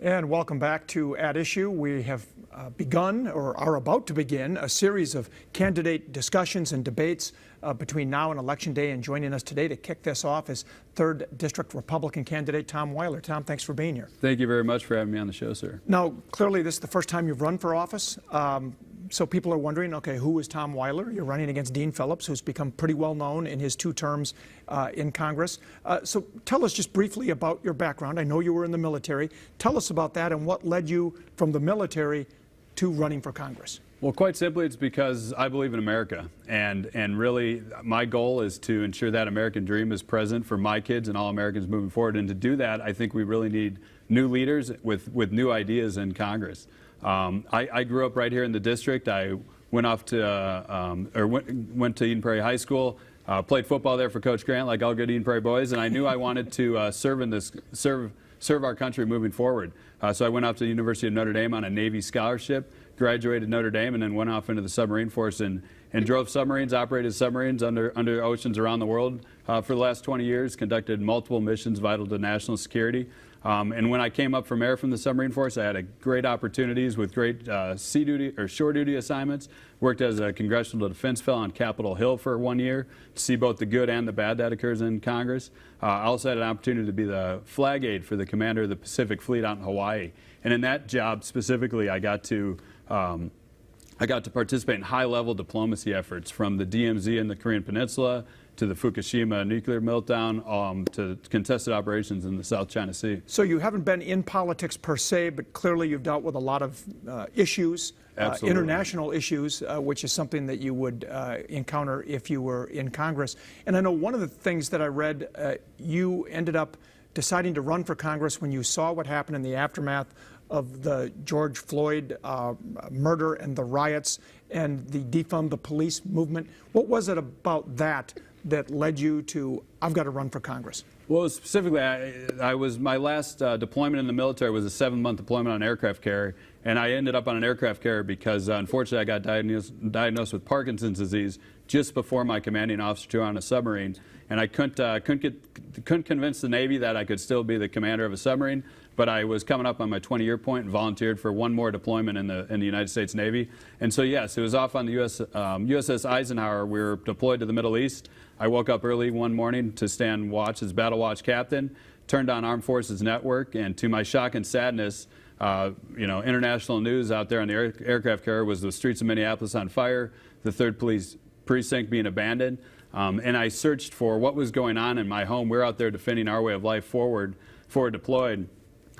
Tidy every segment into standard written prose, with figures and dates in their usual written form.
And welcome back to At Issue. We have begun, or are about to begin, a series of candidate discussions and debates between now and Election Day. And joining us today to kick this off is 3rd District Republican candidate Tom Weiler. Tom, thanks for being here. Thank you very much for having me on the show, sir. Now, clearly this is the first time you've run for office. So people are wondering, okay, who is Tom Weiler? You're running against Dean Phillips, who's become pretty well known in his 2 terms in Congress. So tell us just briefly about your background. I know you were in the military. Tell us about that and what led you from the military to running for Congress. Well, quite simply, it's because I believe in America. And really, my goal is to ensure that American dream is present for my kids and all Americans moving forward. And to do that, I think we really need new leaders with new ideas in Congress. I grew up right here in the district. I went off to, went to Eden Prairie High School, played football there for Coach Grant, like all good Eden Prairie boys, and I knew I wanted to serve our country moving forward. So I went off to the University of Notre Dame on a Navy scholarship, graduated Notre Dame, and then went off into the submarine force and drove submarines, operated submarines under oceans around the world for the last 20 years, conducted multiple missions vital to national security. And when I came up from air from the submarine force, I had great opportunities with great sea duty or shore duty assignments. Worked as a congressional defense fellow on Capitol Hill for 1 year to see both the good and the bad that occurs in Congress. I also had an opportunity to be the flag aide for the commander of the Pacific Fleet out in Hawaii. And in that job specifically, I got to participate in high-level diplomacy efforts from the DMZ in the Korean Peninsula to the Fukushima nuclear meltdown, to contested operations in the South China Sea. So you haven't been in politics per se, but clearly you've dealt with a lot of issues, international issues, which is something that you would encounter if you were in Congress. And I know one of the things that I read, you ended up deciding to run for Congress when you saw what happened in the aftermath of the George Floyd murder and the riots and the defund the police movement. What was it about that led you to, I've got to run for Congress? Well, specifically, my last deployment in the military was a 7-month deployment on aircraft carrier, and I ended up on an aircraft carrier because, unfortunately, I got diagnosed with Parkinson's disease just before my commanding officer to on a submarine, and I couldn't convince the Navy that I could still be the commander of a submarine. But I was coming up on my 20-year point and volunteered for 1 more deployment in the United States Navy. And so, yes, it was off on the USS Eisenhower. We were deployed to the Middle East. I woke up early one morning to stand watch as battle watch captain, turned on Armed Forces Network, and to my shock and sadness, international news out there on the aircraft carrier was the streets of Minneapolis on fire, the 3rd Police Precinct being abandoned. And I searched for what was going on in my home. We're out there defending our way of life forward deployed.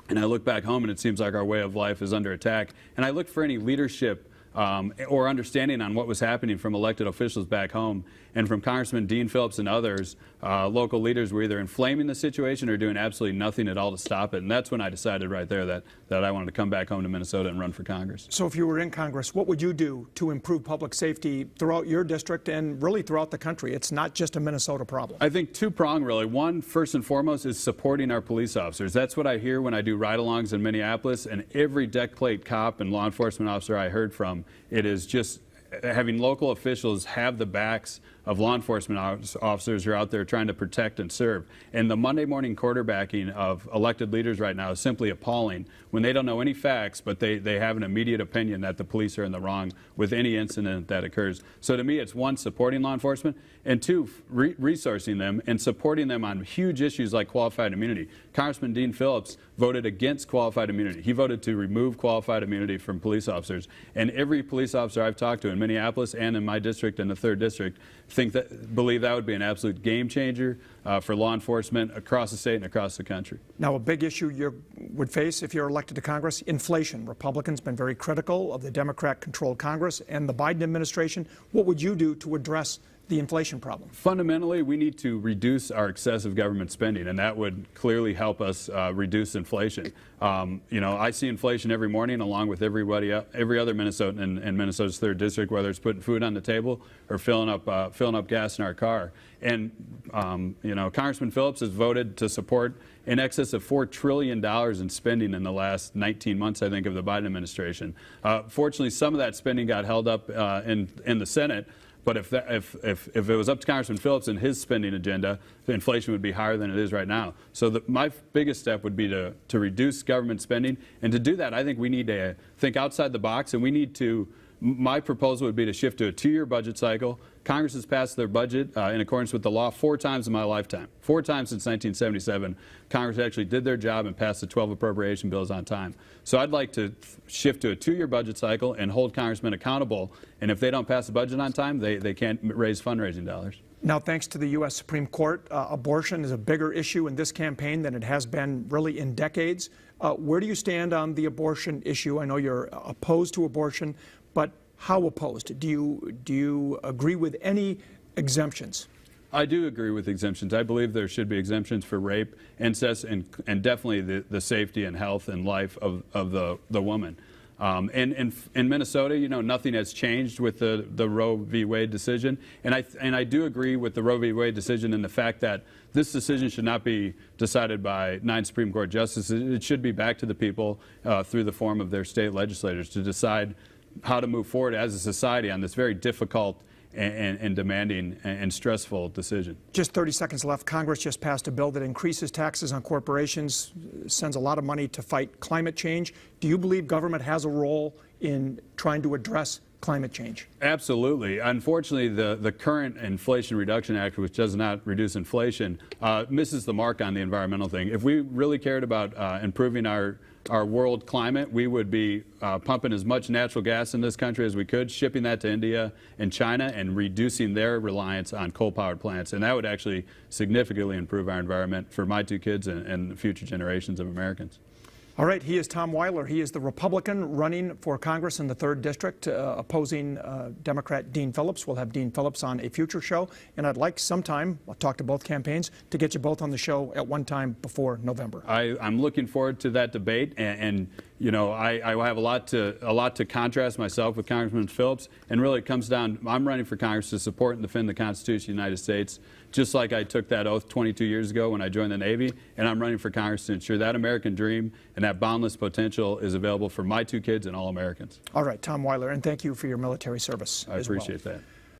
And I look back home and it seems like our way of life is under attack. And I looked for any leadership or understanding on what was happening from elected officials back home. And from Congressman Dean Phillips and others, local leaders were either inflaming the situation or doing absolutely nothing at all to stop it. And that's when I decided right there that I wanted to come back home to Minnesota and run for Congress. So if you were in Congress, what would you do to improve public safety throughout your district and really throughout the country? It's not just a Minnesota problem. I think 2-pronged, really. One, first and foremost, is supporting our police officers. That's what I hear when I do ride-alongs in Minneapolis, and every deck plate cop and law enforcement officer I heard from, it is just having local officials have the backs of law enforcement officers who are out there trying to protect and serve. And the Monday morning quarterbacking of elected leaders right now is simply appalling when they don't know any facts, but they have an immediate opinion that the police are in the wrong with any incident that occurs. So to me, it's 1, supporting law enforcement, and 2, resourcing them and supporting them on huge issues like qualified immunity. Congressman Dean Phillips voted against qualified immunity. He voted to remove qualified immunity from police officers. And every police officer I've talked to in Minneapolis and in my district and the 3rd District believe that would be an absolute game changer for law enforcement across the state and across the country. Now, a big issue you would face if you're elected to Congress, inflation. Republicans have been very critical of the Democrat-controlled Congress and the Biden administration. What would you do to address the inflation problem? Fundamentally, we need to reduce our excessive government spending, and that would clearly help us reduce inflation. I see inflation every morning, along with every other Minnesotan in Minnesota's 3rd District, whether it's putting food on the table or filling up gas in our car. And Congressman Phillips has voted to support in excess of $4 trillion in spending in the last 19 months, I think, of the Biden administration. Fortunately, some of that spending got held up in the Senate. But if it was up to Congressman Phillips and his spending agenda, the inflation would be higher than it is right now. So my biggest step would be to reduce government spending. And to do that, I think we need to think outside the box, and we need to. My proposal would be to shift to a 2-year budget cycle. Congress has passed their budget in accordance with the law 4 times in my lifetime. 4 times since 1977, Congress actually did their job and passed the 12 appropriation bills on time. So I'd like to shift to a 2-year budget cycle and hold congressmen accountable. And if they don't pass the budget on time, they can't raise fundraising dollars. Now, thanks to the U.S. Supreme Court, abortion is a bigger issue in this campaign than it has been really in decades. Where do you stand on the abortion issue? I know you're opposed to abortion, but how opposed? Do you agree with any exemptions? I do agree with exemptions. I believe there should be exemptions for rape, incest, and definitely the safety and health and life of the woman. In Minnesota, you know, nothing has changed with the Roe v. Wade decision, and I do agree with the Roe v. Wade decision in the fact that this decision should not be decided by 9 Supreme Court justices. It should be back to the people through the form of their state legislators to decide how to move forward as a society on this very difficult and demanding and stressful decision. Just 30 seconds left. Congress just passed a bill that increases taxes on corporations, sends a lot of money to fight climate change. Do you believe government has a role in trying to address climate change? Absolutely. Unfortunately, the current Inflation Reduction Act, which does not reduce inflation, misses the mark on the environmental thing. If we really cared about improving our world climate, we would be pumping as much natural gas in this country as we could, shipping that to India and China, and reducing their reliance on coal-powered plants. And that would actually significantly improve our environment for my 2 kids and future generations of Americans. All right, he is Tom Weiler. He is the Republican running for Congress in the 3rd District, opposing Democrat Dean Phillips. We'll have Dean Phillips on a future show, and I'd like sometime, I'll talk to both campaigns, to get you both on the show at one time before November. I'm looking forward to that debate, and you know, I have a lot to contrast myself with Congressman Phillips, and really it comes down, I'm running for Congress to support and defend the Constitution of the United States, just like I took that oath 22 years ago when I joined the Navy, and I'm running for Congress to ensure that American dream and that boundless potential is available for my 2 kids and all Americans. All right, Tom Weiler, and thank you for your military service. I appreciate that.